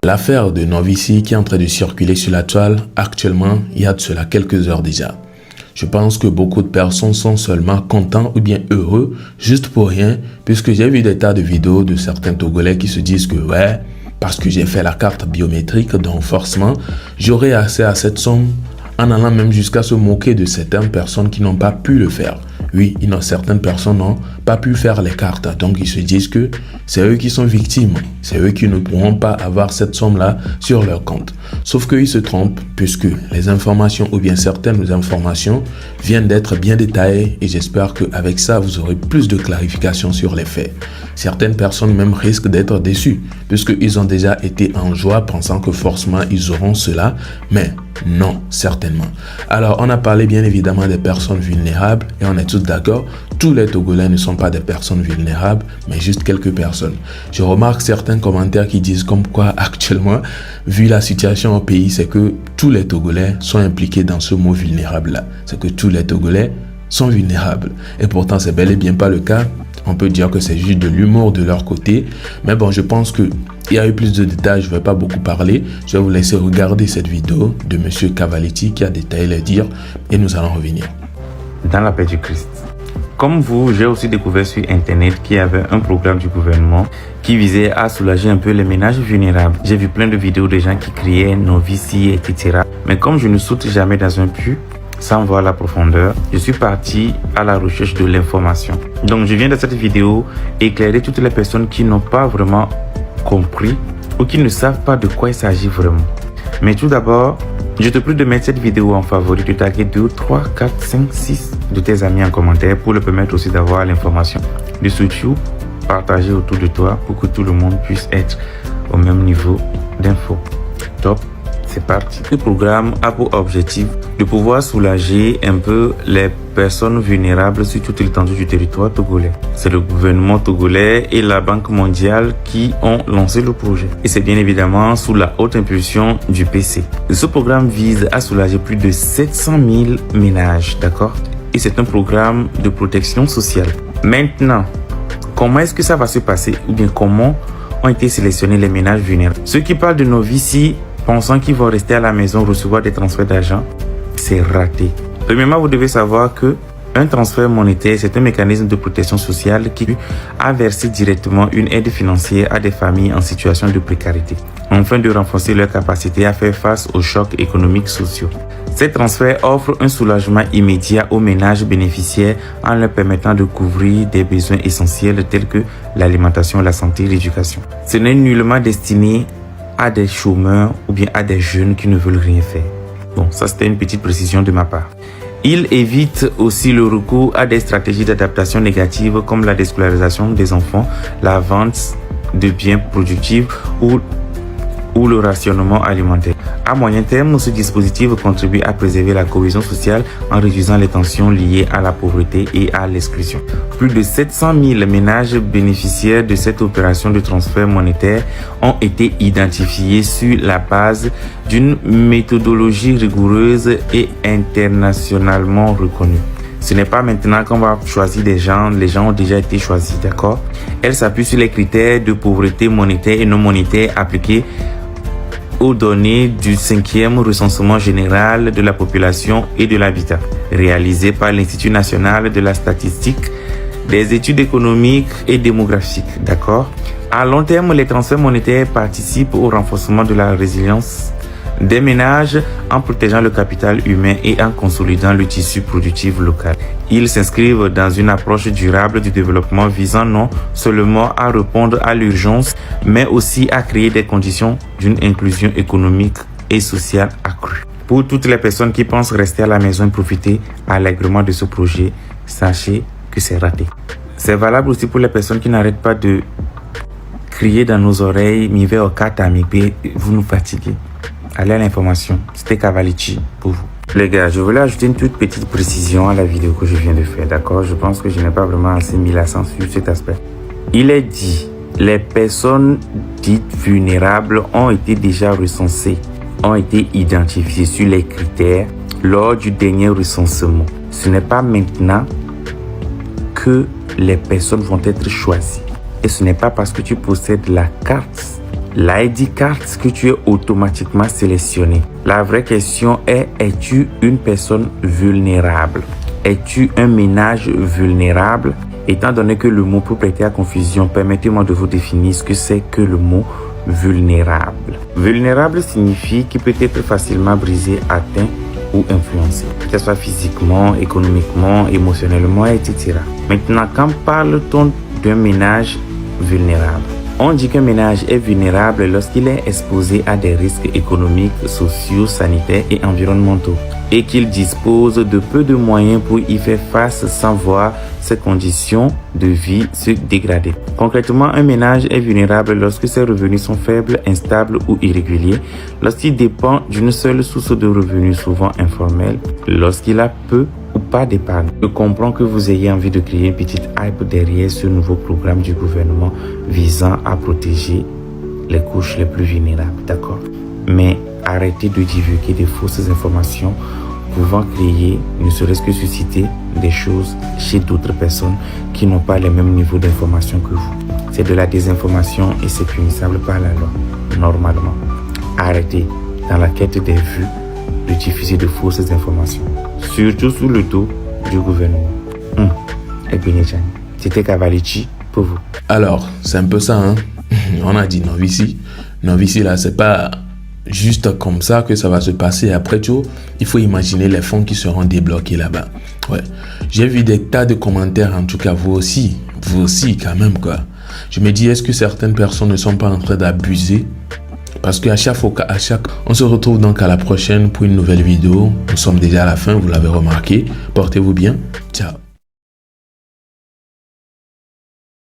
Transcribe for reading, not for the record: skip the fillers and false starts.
L'affaire de Novici qui est en train de circuler sur la toile actuellement, il y a de cela quelques heures déjà. Je pense que beaucoup de personnes sont seulement contents ou bien heureux juste pour rien, puisque j'ai vu des tas de vidéos de certains Togolais qui se disent que ouais, parce que j'ai fait la carte biométrique, donc forcément, j'aurai accès à cette somme, en allant même jusqu'à se moquer de certaines personnes qui n'ont pas pu le faire. Oui, certaines personnes n'ont pas pu faire les cartes, donc ils se disent que c'est eux qui sont victimes, c'est eux qui ne pourront pas avoir cette somme-là sur leur compte. Sauf qu'ils se trompent, puisque les informations ou bien certaines informations viennent d'être bien détaillées et j'espère qu'avec ça, vous aurez plus de clarification sur les faits. Certaines personnes même risquent d'être déçues, puisqu'ils ont déjà été en joie pensant que forcément ils auront cela, mais non, certainement. Alors, on a parlé bien évidemment des personnes vulnérables et on est tous d'accord, tous les Togolais ne sont pas des personnes vulnérables, mais juste quelques personnes. Je remarque certains commentaires qui disent comme quoi actuellement, vu la situation au pays, c'est que tous les Togolais sont impliqués dans ce mot vulnérable-là. C'est que tous les Togolais sont vulnérables. Et pourtant, c'est bel et bien pas le cas. On peut dire que c'est juste de l'humour de leur côté. Mais bon, je pense qu'il y a eu plus de détails, je ne vais pas beaucoup parler. Je vais vous laisser regarder cette vidéo de M. Cavaletti qui a détaillé les dires et nous allons revenir. Dans la paix du Christ. Comme vous, j'ai aussi découvert sur Internet qu'il y avait un programme du gouvernement qui visait à soulager un peu les ménages vulnérables. J'ai vu plein de vidéos de gens qui criaient Novici, etc. Mais comme je ne saute jamais dans un puits, sans voir la profondeur, je suis parti à la recherche de l'information. Donc je viens de cette vidéo éclairer toutes les personnes qui n'ont pas vraiment compris ou qui ne savent pas de quoi il s'agit vraiment. Mais tout d'abord, je te prie de mettre cette vidéo en favori, de taguer 2, 3, 4, 5, 6 de tes amis en commentaire pour leur permettre aussi d'avoir l'information. De surtout, partager autour de toi pour que tout le monde puisse être au même niveau d'info. Top. C'est parti. Ce programme a pour objectif de pouvoir soulager un peu les personnes vulnérables sur toute l'étendue du territoire togolais. C'est le gouvernement togolais et la Banque mondiale qui ont lancé le projet. Et c'est bien évidemment sous la haute impulsion du PC. Ce programme vise à soulager plus de 700 000 ménages, d'accord? Et c'est un programme de protection sociale. Maintenant, comment est-ce que ça va se passer? Ou bien comment ont été sélectionnés les ménages vulnérables? Ceux qui parlent de Novici pensant qu'ils vont rester à la maison recevoir des transferts d'argent, c'est raté. Premièrement, vous devez savoir que un transfert monétaire, c'est un mécanisme de protection sociale qui a versé directement une aide financière à des familles en situation de précarité, afin de renforcer leur capacité à faire face aux chocs économiques sociaux. Ces transferts offrent un soulagement immédiat aux ménages bénéficiaires en leur permettant de couvrir des besoins essentiels tels que l'alimentation, la santé et l'éducation. Ce n'est nullement destiné à des chômeurs ou bien à des jeunes qui ne veulent rien faire. Bon, ça c'était une petite précision de ma part. Il évite aussi le recours à des stratégies d'adaptation négatives comme la déscolarisation des enfants, la vente de biens productifs ou le rationnement alimentaire. À moyen terme, ce dispositif contribue à préserver la cohésion sociale en réduisant les tensions liées à la pauvreté et à l'exclusion. Plus de 700 000 ménages bénéficiaires de cette opération de transfert monétaire ont été identifiés sur la base d'une méthodologie rigoureuse et internationalement reconnue. Ce n'est pas maintenant qu'on va choisir des gens, les gens ont déjà été choisis, d'accord? Elle s'appuie sur les critères de pauvreté monétaire et non monétaire appliqués aux données du 5e recensement général de la population et de l'habitat, réalisé par l'Institut national de la statistique, des études économiques et démographiques, d'accord? À long terme, les transferts monétaires participent au renforcement de la résilience des ménages en protégeant le capital humain et en consolidant le tissu productif local. Ils s'inscrivent dans une approche durable du développement visant non seulement à répondre à l'urgence, mais aussi à créer des conditions d'une inclusion économique et sociale accrue. Pour toutes les personnes qui pensent rester à la maison et profiter allègrement de ce projet, sachez que c'est raté. C'est valable aussi pour les personnes qui n'arrêtent pas de crier dans nos oreilles, mi ve okata, mi be, vous nous fatiguez. Allez à l'information, c'était Cavaletti pour vous. Les gars, je voulais ajouter une toute petite précision à la vidéo que je viens de faire, d'accord? Je pense que je n'ai pas vraiment assez mis l'accent sur cet aspect. Il est dit, les personnes dites vulnérables ont été déjà recensées, ont été identifiées sur les critères lors du dernier recensement. Ce n'est pas maintenant que les personnes vont être choisies. Et ce n'est pas parce que tu possèdes la carte l'ID card que tu es automatiquement sélectionné. La vraie question est, es-tu une personne vulnérable? Es-tu un ménage vulnérable? Étant donné que le mot peut prêter à confusion, permettez-moi de vous définir ce que c'est que le mot vulnérable. Vulnérable signifie qu'il peut être facilement brisé, atteint ou influencé, que ce soit physiquement, économiquement, émotionnellement, etc. Maintenant, quand parle-t-on d'un ménage vulnérable? On dit qu'un ménage est vulnérable lorsqu'il est exposé à des risques économiques, sociaux, sanitaires et environnementaux et qu'il dispose de peu de moyens pour y faire face sans voir ses conditions de vie se dégrader. Concrètement, un ménage est vulnérable lorsque ses revenus sont faibles, instables ou irréguliers, lorsqu'il dépend d'une seule source de revenus souvent informelle, lorsqu'il a peu ou pas d'épargne. Je comprends que vous ayez envie de créer une petite hype derrière ce nouveau programme du gouvernement visant à protéger les couches les plus vulnérables, d'accord? Mais arrêtez de divulguer des fausses informations pouvant créer, ne serait-ce que susciter des choses chez d'autres personnes qui n'ont pas le même niveau d'information que vous. C'est de la désinformation et c'est punissable par la loi, normalement. Arrêtez, dans la quête des vues, de diffuser de fausses informations, surtout sous le dos du gouvernement. C'était Cavalici pour vous. Alors, c'est un peu ça, hein. On a dit Novici. Novici, là, c'est pas juste comme ça que ça va se passer. Après tout, il faut imaginer les fonds qui seront débloqués là-bas. Ouais. J'ai vu des tas de commentaires, en tout cas, vous aussi quand même, quoi. Je me dis, est-ce que certaines personnes ne sont pas en train d'abuser? Parce qu'à chaque fois, on se retrouve donc à la prochaine pour une nouvelle vidéo. Nous sommes déjà à la fin, vous l'avez remarqué. Portez-vous bien. Ciao.